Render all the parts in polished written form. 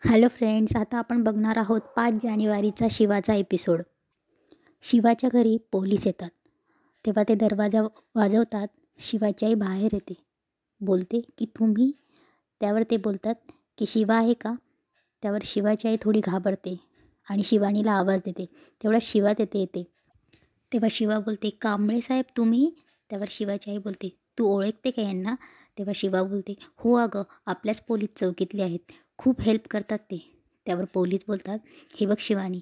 Hello friends, आता आपण बघणार आहोत 5 जानेवारीचा शिवाचा एपिसोड. शिवाच्या घरी पोलीस येतात. तेव्हा ते दरवाजा वाजवतात. शिवाची आई बाहेर येते, बोलते की तुम्ही. त्यावर ते बोलतात की शिवा आहे का. त्यावर शिवाची आई थोडी घाबरते आणि शिवानीला आवाज देते. तेवढ्या शिवा तेथे येते. तेव्हा शिवा बोलते, कांबळे साहेब तुम्ही. त्यावर शिवाची आई बोलते, तू ओळखते का यांना. तेव्हा शिवा बोलते, हो अगं, आपल्याच पोलीस चौकीतले आहेत, खूप हेल्प करतात ते. त्यावर पोलीस बोलतात, हे बघ शिवानी,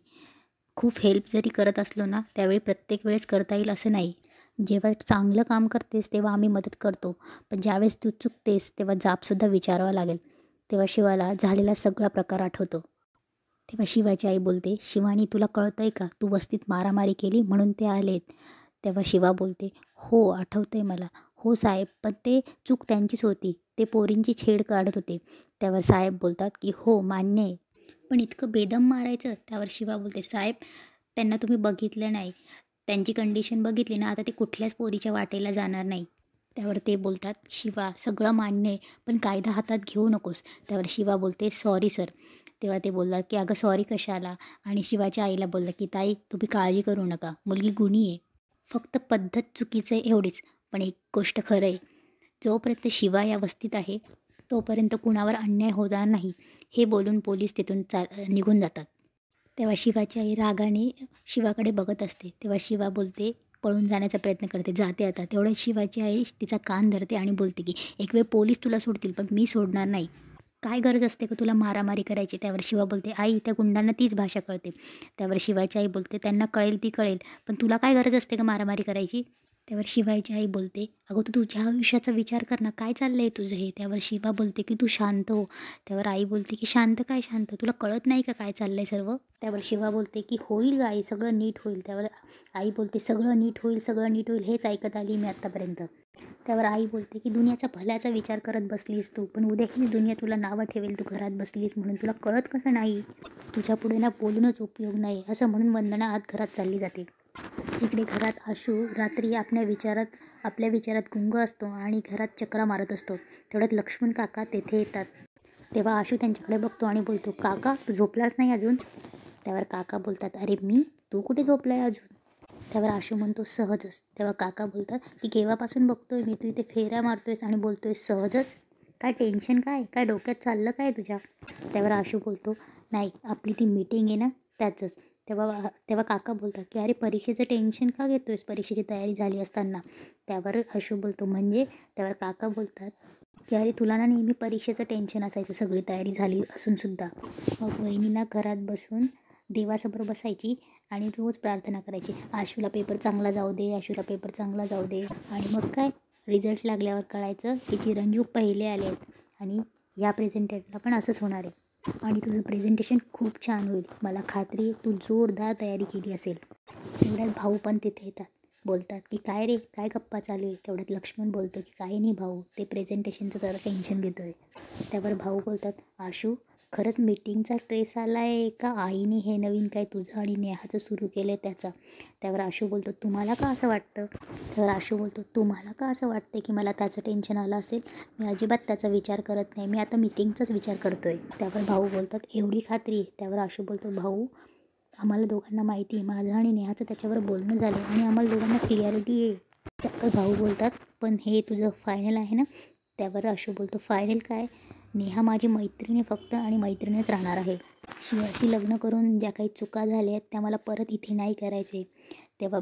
खूप हेल्प जरी करत असलो ना, त्यावेळी प्रत्येक वेळेस करता येईल असं नाही. जेव्हा चांगलं काम करतेस तेव्हा आम्ही मदत करतो, पण ज्यावेळेस तू चुकतेस तेव्हा जाबसुद्धा विचारावा लागेल. तेव्हा शिवाला झालेला सगळा प्रकार आठवतो. तेव्हा शिवाची आई बोलते, शिवानी तुला कळतं आहे का, तू वस्तीत मारामारी केली म्हणून ते आलेत. तेव्हा शिवा बोलते, हो आठवतं आहे मला. हो साहेब, पण ते चूक त्यांचीच होती, ते पोरींची छेड काढत होते. त्यावर साहेब बोलतात की हो मान्य आहे, पण इतकं बेदम मारायचं. त्यावर शिवा बोलते, साहेब त्यांना तुम्ही बघितलं नाही, त्यांची कंडिशन बघितली ना, आता ते कुठल्याच पोरीच्या वाटेला जाणार नाही. त्यावर ते बोलतात, शिवा सगळं मान्य आहे, पण कायदा हातात घेऊ नकोस. त्यावर शिवा बोलते, सॉरी सर. तेव्हा ते बोलतात की अगं सॉरी कशाला. आणि शिवाच्या आईला बोललं की ताई तुम्ही काळजी करू नका, मुलगी गुणी आहे, फक्त पद्धत चुकीचं आहे एवढीच. पण एक गोष्ट खरं आहे, जोपर्यंत शिवा या वस्तीत आहे तोपर्यंत कुणावर अन्याय होणार नाही. हे बोलून पोलीस तिथून निघून जातात. तेव्हा शिवाची आई रागाने शिवाकडे बघत असते. तेव्हा शिवा बोलते, पळून जाण्याचा प्रयत्न करते, जाते आता. तेवढ्यात शिवाची आई तिचा कान धरते आणि बोलते की एक वेळ पोलीस तुला सोडतील, पण मी सोडणार नाही. काय गरज असते का तुला मारामारी करायची. त्यावर शिवा बोलते, आई त्या गुंडांना तीच भाषा कळते. त्यावर शिवाची आई बोलते, त्यांना कळेल ती कळेल, पण तुला काय गरज असते का मारामारी करायची. त्यावर शिवाची आई बोलते, अगं तू तुझ्या आयुष्याचा विचार कर ना, काय चाललं आहे तुझं हे. त्यावर शिवा बोलते की तू शांत हो. त्यावर आई बोलते की शांत काय शांत, तुला कळत नाही का काय चाललं आहे सर्व. त्यावर शिवा बोलते की होईल ग आई, सगळं नीट होईल. त्यावर आई बोलते, सगळं नीट होईल, सगळं नीट होईल, हेच ऐकत आली मी आत्तापर्यंत. त्यावर आई बोलते की दुनियाचा भल्याचा विचार करत बसलीस तू, पण उद्या हीच दुनिया तुला नावं ठेवेल तू घरात बसलीस म्हणून. तुला कळत कसं नाही, तुझ्या पुढे ना बोलूनच उपयोग नाही. असं म्हणून वंदना आत घरात चालली जाते. इकडे घरात आशू रात्री आपल्या विचारात गुंग असतो आणि घरात चक्रा मारत असतो. तेवढ्यात लक्ष्मण काका तेथे येतात. तेव्हा आशू त्यांच्याकडे बघतो आणि बोलतो, काका तू झोपलाच नाही अजून. त्यावर काका बोलतात, अरे मी, तू कुठे झोपलाय अजून. त्यावर आशू म्हणतो, सहजच. तेव्हा काका बोलतात की केव्हापासून बघतोय मी, तू इथे फेऱ्या मारतोयस आणि बोलतोयस सहजच. काय टेन्शन, काय डोक्यात चाललं काय तुझ्या. त्यावर आशू बोलतो, नाही आपली ती मीटिंग आहे ना त्याचंच. तेव्हा काका बोलतात की अरे परीक्षेचं टेन्शन का घेतोयस, परीक्षेची तयारी झाली असताना. त्यावर आशू बोलतो म्हणजे. त्यावर काका बोलतात की अरे तुला ना नेहमी परीक्षेचं टेन्शन असायचं, सगळी तयारी झाली असूनसुद्धा. मग वहिनींना घरात बसून देवासमोर बसायची आणि रोज प्रार्थना करायची, आशूला पेपर चांगला जाऊ दे, आशूला पेपर चांगला जाऊ दे. आणि मग काय, रिझल्ट लागल्यावर कळायचं की चिरंजीव पहिले आले आहेत आणि ह्या प्रेझेंटेशनला पण असंच होणार आहे आणि तुझं प्रेझेंटेशन खूप छान होईल, मला खात्री आहे तू जोरदार तयारी केली असेल. तेवढ्यात भाऊ पण तिथे येतात, बोलतात की काय रे, काय गप्पा चालू आहे. तेवढ्यात लक्ष्मण बोलतो की काही नाही भाऊ, ते प्रेझेंटेशनचं जरा टेन्शन घेतो आहे. त्यावर भाऊ बोलतात, आशू खरंच मीटिंगचा ट्रेस आला आहे का आईने हे नवीन काय तुझं आणि नेहाचं सुरू केलं आहे त्याचा. त्यावर आशू बोलतो, तुम्हाला का असं वाटतं. त्यावर आशू बोलतो, तुम्हाला का असं वाटते की मला त्याचं टेन्शन आलं असेल, मी अजिबात त्याचा विचार करत नाही, मी आता मीटिंगचाच विचार करतो आहे. त्यावर भाऊ बोलतात, एवढी खात्री आहे. त्यावर आशू बोलतो, भाऊ आम्हाला दोघांना माहिती आहे, माझं आणि नेहाचं त्याच्यावर बोलणं झालं आणि आम्हाला दोघांना क्लिअरिटी आहे. त्यावर भाऊ बोलतात, पण हे तुझं फायनल आहे ना. त्यावर आशू बोलतो, फायनल काय, नेहा माझी मैत्रिणी फक्त आणि मैत्रिणीच राहणार आहे. शिवाशी लग्न करून ज्या काही चुका झाल्या आहेत त्या मला परत इथे नाही करायचे. तेव्हा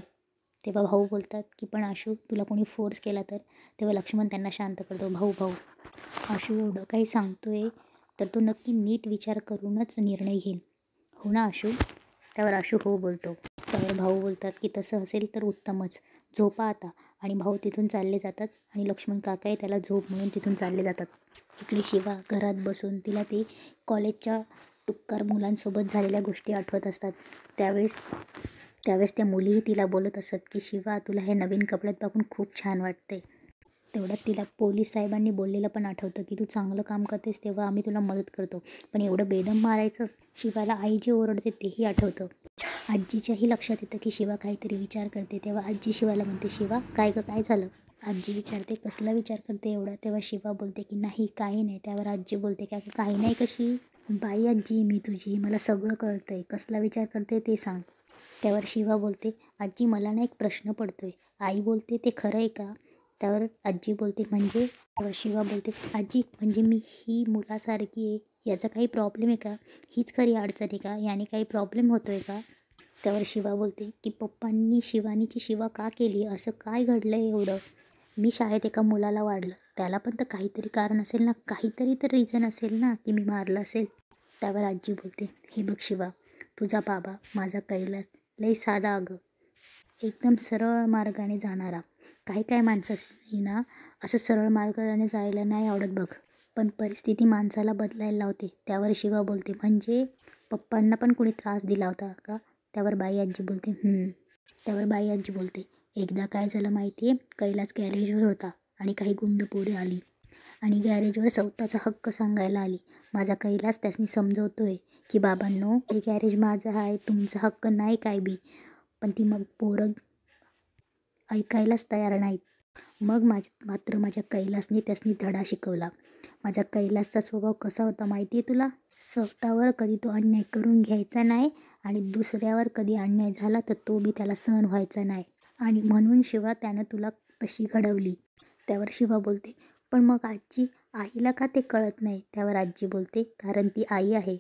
तेव्हा भाऊ बोलतात की पण आशू तुला कोणी फोर्स केला तर. तेव्हा लक्ष्मण त्यांना शांत करतो, भाऊ आशू एवढं काही सांगतोय तर तो नक्की नीट विचार करूनच निर्णय घेईल, हो ना आशू. त्यावर आशू हो बोलतो. त्यावर भाऊ बोलतात की तसं असेल तर उत्तमच, झोपा आता. आणि भाऊ तिथून चालले जातात आणि लक्ष्मण काकाही त्याला झोप म्हणून तिथून चालले जातात. इकडे शिवा घरात बसून तिला ते कॉलेजच्या टुक्कार मुलांसोबत झालेल्या गोष्टी आठवत असतात. त्यावेळेस त्या मुलीही तिला बोलत असत की शिवा तुला हे नवीन कपड्यात बघून खूप छान वाटते. तेवढ्यात तिला पोलीस साहेबांनी बोललेलं पण आठवतं की तू चांगलं काम करतेस तेव्हा आम्ही तुला मदत करतो, पण एवढं बेदम मारायचं. शिवाला आई जे ओरडते तेही आठवतं. आजीच्याही लक्षात येतं की शिवा काहीतरी विचार करते. तेव्हा आजी शिवाला म्हणते, शिवा काय झालं. आजी विचारते, कसला विचार करते एवढा. तेव्हा शिवा बोलते की नाही काही नाही. त्यावर आजी बोलते की काही नाही कशी, बाई आजी मी तुझी, मला सगळं कळतं आहे, कसला विचार करते ते सांग. त्यावर शिवा बोलते, आजी मला ना एक प्रश्न पडतोय. आई बोलते ते खरं आहे का? त्यावर आजी बोलते म्हणजे? तेव्हा शिवा बोलते, आजी म्हणजे मी ही मुलासारखी आहे, याचा काही प्रॉब्लेम आहे का? हीच खरी अडचण आहे का? याने काही प्रॉब्लेम होतो आहे का? त्यावर शिवा बोलते की पप्पांनी शिवानीची शिवा का केली, असं काय घडलं आहे एवढं? मी शाळेत एका मुलाला वाढलं, त्याला पण तर काहीतरी कारण असेल ना, काहीतरी तर रिझन असेल ना की मी मारलं असेल. त्यावर आजी बोलते, हे बघ शिवा, तुझा बाबा माझा कैलास लई साधा अगं, एकदम सरळ मार्गाने जाणारा. काही काय माणसाची ना असं सरळ मार्गाने जायला नाही आवडत बघ, पण परिस्थिती माणसाला बदलायला लावते. त्यावर शिवा बोलते, म्हणजे पप्पांना पण कोणी त्रास दिला होता का? त्यावर बाई आजी बोलते त्यावर बाई आजी बोलते, एकदा काय झालं माहिती आहे, कैलास गॅरेजवर होता आणि काही गुंड पोरं आली आणि गॅरेजवर स्वतःचा हक्क सांगायला आली. माझा कैलास त्यासनी समजवतोय की बाबांनो, हे गॅरेज माझं आहे, तुमचा हक्क नाही काय बी. पण ती मग पोरं ऐकायलाच तयार नाहीत. मग मात्र माझ्या कैलासने त्यासनी धडा शिकवला. माझा कैलासचा स्वभाव कसा होता माहिती आहे तुला? स्वतःवर कधी तो अन्याय करून घ्यायचा नाही आणि दुसऱ्यावर कधी अन्याय झाला तर तो बी त्याला सहन व्हायचा नाही. आणि म्हणून शिवा त्यानं तुला तशी घडवली. त्यावर शिवा बोलते, पण मग आजी, आईला का ते कळत नाही? त्यावर आजी बोलते, कारण ती आई आहे.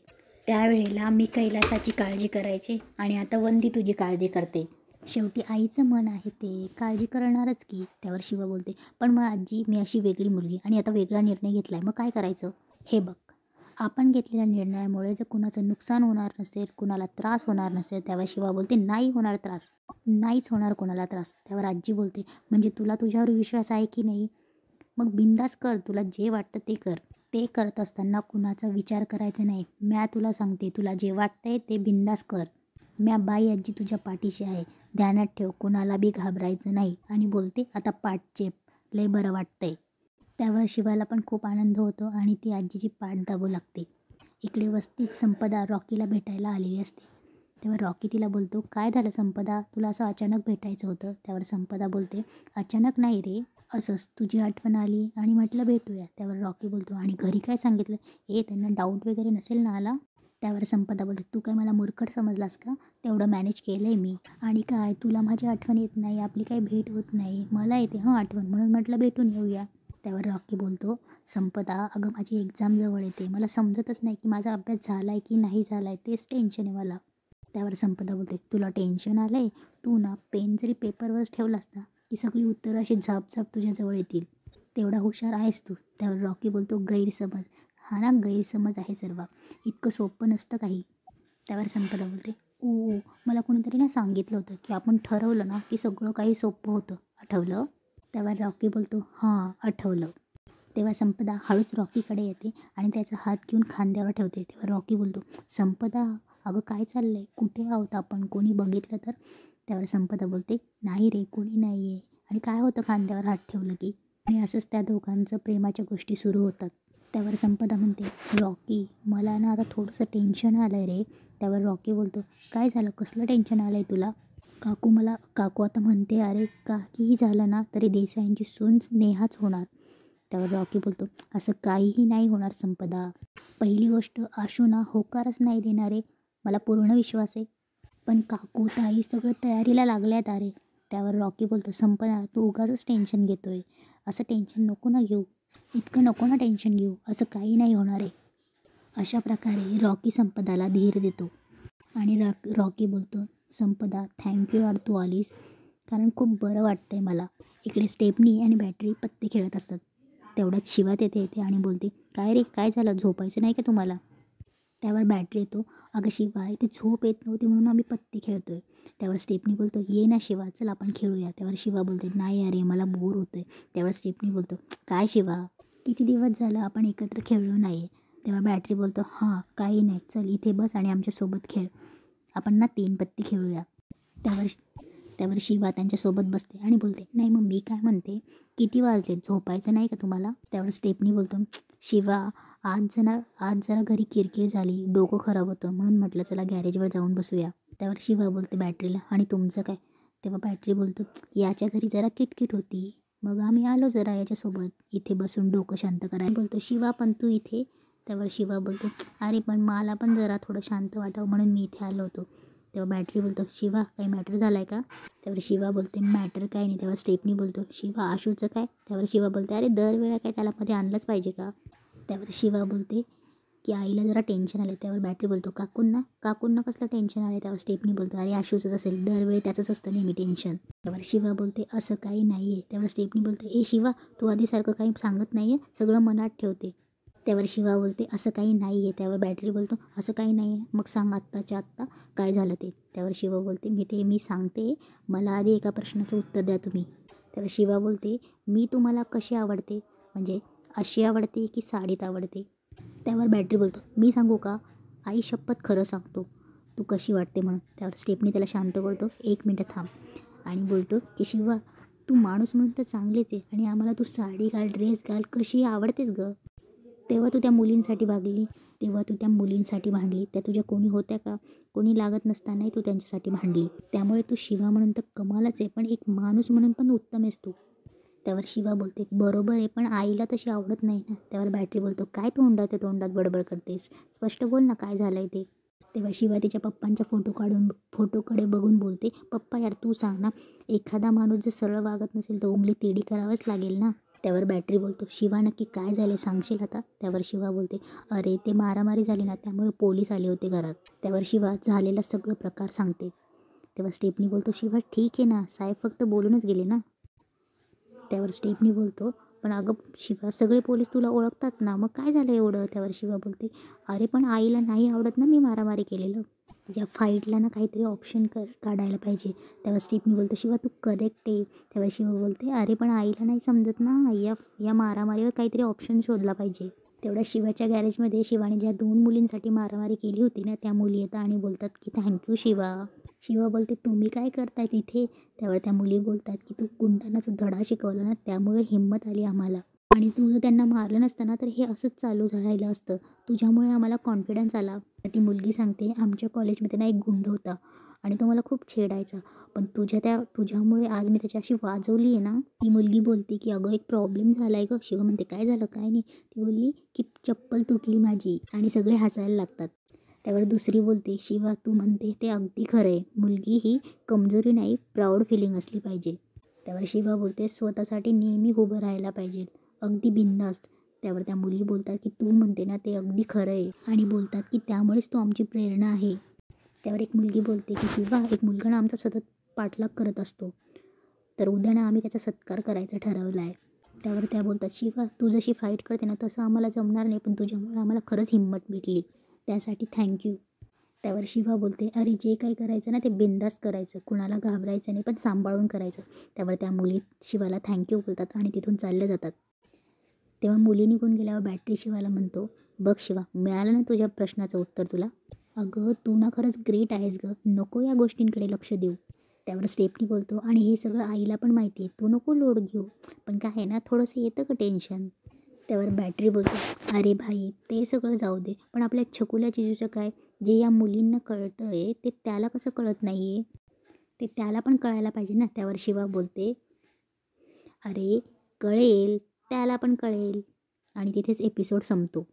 त्यावेळेला मी कैलासाची काळजी करायचे आणि आता वंदी तुझी काळजी करते. शेवटी आईचं मन आहे ते काळजी करणारच की. त्यावर शिवा बोलते, पण मग आजी मी अशी वेगळी मुलगी आणि आता वेगळा निर्णय घेतला आहे, मग काय करायचं? हे बघ, आपण घेतलेल्या निर्णयामुळे जर कुणाचं नुकसान होणार नसेल, कुणाला त्रास होणार नसेल, त्यावर शिवा बोलते, नाही होणार त्रास, नाहीच होणार कोणाला त्रास. त्यावर आजी बोलते, म्हणजे तुला तुझ्यावर विश्वास आहे की नाही? मग बिंदास कर, तुला जे वाटतं ते कर. ते करत असताना कुणाचा विचार करायचा नाही. म्या तुला सांगते, तुला जे वाटतंय ते बिंदास कर. म्या बाई आजी तुझ्या पाठीशी आहे, ध्यानात ठेव, कुणाला बी घाबरायचं नाही. आणि बोलते, आता पाठ चेप, लय बरं वाटतंय. त्यावर शिवाला पण खूप आनंद होतो आणि ती आजीची पाठ दाबू लागते. इकडे वस्तीत संपदा रॉकीला भेटायला आलेली असते. तेव्हा रॉकी तिला बोलतो, काय झालं संपदा, तुला असं अचानक भेटायचं होतं? त्यावर संपदा बोलते, अचानक नाही रे, असंच तुझी आठवण आली आणि म्हटलं भेटूया. त्यावर रॉकी बोलतो, आणि घरी काय सांगितलं? त्यांना डाऊट वगैरे नसेल ना आला? त्यावर संपदा बोलते, तू काय मला मूर्खट समजलास का? तेवढं मॅनेज केलं आहे मी. आणि काय तुला माझी आठवण येत नाही? आपली काही भेट होत नाही? मला येते आठवण, म्हणून म्हटलं भेटून येऊया. त्यावर रॉकी बोलतो, संपदा अगं माझी एक्झाम जवळ येते, मला समजतच नाही की माझा अभ्यास झाला आहे की नाही झाला आहे, तेच टेन्शन आहे मला. त्यावर संपदा बोलते, तुला टेन्शन आलं आहे? तू ना पेन जरी पेपरवर ठेवला असता की सगळी उत्तरं अशी झापझाप तुझ्याजवळ येतील, तेवढा हुशार आहेस तू. त्यावर रॉकी बोलतो, गैरसमज. हा ना, गैरसमज आहे सर्व, इतकं सोपं नसतं काही. त्यावर संपदा बोलते, ओ मला कोणीतरी ना सांगितलं होतं की आपण ठरवलं ना की सगळं काही सोपं होतं, आठवलं? त्यावर रॉकी बोलतो, हां आठवलं. तेव्हा संपदा हळूच रॉकीकडे येते आणि त्याचा हात घेऊन खांद्यावर ठेवते. तेव्हा रॉकी बोलतो, संपदा अगं काय चाललं आहे, कुठे आहोत आपण, कोणी बघितलं तर? त्यावर संपदा बोलते, नाही रे कोणी नाही आहे. आणि काय होतं खांद्यावर हात ठेवलं की? आणि असंच त्या दोघांचं प्रेमाच्या गोष्टी सुरू होतात. त्यावर संपदा म्हणते, रॉकी मला ना आता थोडंसं टेन्शन आलं आहे रे. त्यावर रॉकी बोलतो, काय झालं, कसलं टेन्शन आलं आहे तुला? काकू आता म्हणते, अरे काहीही झालं ना तरी देसाईंची सून नेहाच होणार. त्यावर रॉकी बोलतो, असं काहीही नाही होणार संपदा. पहिली गोष्ट, आशू ना होकारच नाही देणारे, मला पूर्ण विश्वास आहे. पण काकू ताई सगळं तयारीला लागल्यात अरे. त्यावर रॉकी बोलतो, संपदा तू उगाचच टेन्शन घेतोय, असं टेन्शन नको ना घेऊ, इतकं नको ना टेन्शन घेऊ, असं काही नाही होणार आहे. अशा प्रकारे रॉकी संपदाला धीर देतो आणि रॉकी बोलतो, संपदा थँक्यू यार तू आलीस, कारण खूप बरं वाटतंय मला. इकडे स्टेपनी आणि बॅटरी पत्ते खेळत असतात. तेवढ्यात शिवात येते आणि बोलते, काय रे काय झालं, झोपायचं नाही का तुम्हाला? त्यावर बॅटरी येतो, अगं शिवा इथे झोप येत नव्हती म्हणून आम्ही पत्ते खेळतोय. त्यावर स्टेपनी बोलतो, ये ना शिवा, चल आपण खेळूया. त्यावर शिवा बोलते, नाही अरे मला बोर होतोय. त्यावर स्टेपनी बोलतो, काय शिवा, किती दिवस झालं आपण एकत्र खेळलो नाही. तेव्हा बॅटरी बोलतो, हां काही नाही, चल इथे बस आणि आमच्यासोबत खेळ, आपण ना 3 पत्ती खेळूया. त्यावर त्यावर शिवा त्यांच्यासोबत बसते आणि बोलते, नाही मग मी काय म्हणते, किती वाजले, झोपायचं नाही का तुम्हाला? त्यावर स्टेपनी बोलतो, शिवा आज जरा घरी किरकिर झाली, डोकं खराब होतं, म्हणून म्हटलं चला गॅरेजवर जाऊन बसूया. त्यावर शिवा बोलते बॅटरीला, आणि तुमचं काय? तेव्हा बॅटरी बोलतो, याच्या घरी जरा किटकिट होती, मग आम्ही आलो जरा याच्यासोबत इथे बसून डोकं शांत करायला. बोलतो, शिवा पण तू इथे त्यावर शिवा बोलतो अरे पण मला पण जरा थोडं शांत वाटावं म्हणून मी इथे आलो होतो. तेव्हा बॅटरी बोलतो शिवा काही मॅटर झाला आहे का? त्यावर शिवा बोलते मॅटर काय नाही. तेव्हा स्टेफनी बोलतो शिवा आशूचं काय? त्यावर शिवा बोलते अरे दरवेळा काय त्याला मध्ये आणलंच पाहिजे का? त्यावर शिवा बोलते की आईला जरा टेन्शन आलं. त्यावर बॅटरी बोलतो काकूंना कसलं टेन्शन आलं? त्यावर स्टेफनी बोलतो अरे आशूचंच असेल, दरवेळी त्याचंच असतं नेहमी टेन्शन. त्यावर शिवा बोलते असं काही नाही आहे. त्यावर स्टेफनी बोलते ए शिवा तू आधीसारखं काही सांगत नाही आहे, सगळं मनात ठेवते. त्यावर शिवा बोलते असं काही नाही आहे. त्यावर बॅटरी बोलतो असं काही नाही आहे, मग सांग आत्ताच्या आत्ता काय झालं ते. त्यावर शिवा बोलते मी सांगते, मला आधी एका प्रश्नाचं उत्तर द्या तुम्ही. त्यावर शिवा बोलते मी तुम्हाला कशी आवडते, म्हणजे अशी आवडते की साडीत आवडते? त्यावर बॅटरी बोलतो मी सांगू का? आई शपथ खरं सांगतो तू कशी वाटते म्हणून. त्यावर स्टेपनी त्याला शांत करतो 1 मिनटं थांब आणि बोलतो की शिवा तू माणूस म्हणून तर चांगलीच आहे आणि आम्हाला तू साडी घाल ड्रेस घाल कशी आवडतेस गं. तेव्हा तू त्या मुलींसाठी भांडली, त्या तुझ्या कोणी होत्या का? कोणी लागत नसतानाही तू त्यांच्यासाठी भांडली. त्यामुळे तू शिवा म्हणून तर कमालच आहे, पण एक माणूस म्हणून पण उत्तम आहेस तू. त्यावर शिवा बोलते बरोबर आहे, पण आईला तशी आवडत नाही ना. त्यावर बॅटरी बोलतो काय तोंडात बडबड करतेस, स्पष्ट बोल ना काय झालं आहे ते. तेव्हा शिवा तिच्या पप्पांच्या फोटोकडे बघून बोलते पप्पा यार तू सांग ना, एखादा माणूस जर सरळ वागत नसेल तर उंगली तेडी करावंच लागेल ना. त्यावर बॅटरी बोलतो शिवा नक्की काय झाले सांगशील आता? त्यावर शिवा बोलते अरे ते मारामारी झाली ना, त्यामुळे पोलीस आले होते घरात. त्यावर शिवा झालेला सगळं प्रकार सांगते. तेव्हा स्टेफनी बोलतो शिवा ठीक आहे ना, साहेब फक्त बोलूनच गेले ना. त्यावर स्टेफनी बोलतो पण अगं शिवा सगळे पोलीस तुला ओळखतात ना, मग काय झालं एवढं? त्यावर शिवा बोलते अरे पण आईला नाही आवडत ना मी मारामारी केलेलं, या फाईटला ना काहीतरी ऑप्शन काढायला पाहिजे. तेव्हा स्टेफनी बोलतो शिवा तू करेक्ट आहे. तेव्हा शिवा बोलते अरे पण आईला नाही समजत ना, या मारामारीवर काहीतरी ऑप्शन शोधला पाहिजे. तेवढ्या शिवाच्या गॅरेजमध्ये शिवाने ज्या 2 मुलींसाठी मारामारी केली होती ना, त्या मुली येतात आणि बोलतात की थँक्यू शिवा. शिवा बोलते तुम्ही काय करताय तिथे? त्यावर त्या मुली बोलतात की तू गुंडांना जो धडा शिकवला ना त्यामुळे हिंमत आली आम्हाला, आणि तू जर त्यांना मारलं नसतं ना तर हे असंच चालू राहिलं असतं, तुझ्यामुळे आम्हाला कॉन्फिडन्स आला. ती सांगते आमच्या कॉलेजमध्ये ना एक गुंड होता आणि तो मला खूप छेडायचा, पण तुझ्यामुळे आज मी त्याच्याशी वाजवली आहे ना. ती मुलगी बोलते की अगं एक प्रॉब्लेम झाला आहे गं. शिवा म्हणते काय झालं काय नाही. ती बोलली की चप्पल तुटली माझी, आणि सगळे हसायला लागतात. त्यावर दुसरी बोलते शिवा तू म्हणते ते अगदी खरं आहे, मुलगी ही कमजोरी नाही प्राऊड फिलिंग असली पाहिजे. त्यावर शिवा बोलते स्वतःसाठी नेहमी उभं राहायला पाहिजे, अगदी बिनधास्त. त्यावर त्या मुली बोलतात की तू म्हणते ना ते अगदी खरं आहे, आणि बोलतात की त्यामुळेच तू आमची प्रेरणा आहे. त्यावर एक मुलगी बोलते की शिवा एक मुलगा ना आमचा सतत पाठलाग करत असतो, तर उद्या ना आम्ही त्याचा सत्कार करायचा ठरवला आहे. त्यावर त्या बोलतात शिवा तू जशी फाईट करते ना तसं आम्हाला जमणार नाही, पण तुझ्यामुळे आम्हाला खरंच हिंमत भेटली, त्यासाठी थँक्यू. त्यावर शिवा बोलते अरे जे काही करायचं ना ते बिनधास्त करायचं, कुणाला घाबरायचं नाही पण सांभाळून करायचं. त्यावर त्या मुली शिवाला थँक्यू बोलतात आणि तिथून चालले जातात. तेव्हा मुली निघून गेल्यावर बॅटरी शिवाला म्हणतो बघ शिवा मिळालं ना तुझ्या प्रश्नाचं उत्तर तुला. अगं तू ना खरंच ग्रेट आहेस गं, नको या गोष्टींकडे लक्ष देऊ. त्यावर स्टेफनी बोलतो आणि हे सगळं आईला पण माहिती आहे, तू नको लोड घेऊ, पण काय आहे ना थोडंसं येतं का टेन्शन. त्यावर बॅटरी बोलतो अरे भाई ते सगळं जाऊ दे, पण आपल्या छकुल्या जिजूचं काय, जे या मुलींना कळतं आहे ते त्याला कसं कळत नाही आहे, ते त्याला पण कळायला पाहिजे ना. त्यावर शिवा बोलते अरे कळेल, त्याला पण कळेल, आणि तिथेच एपिसोड संपतो.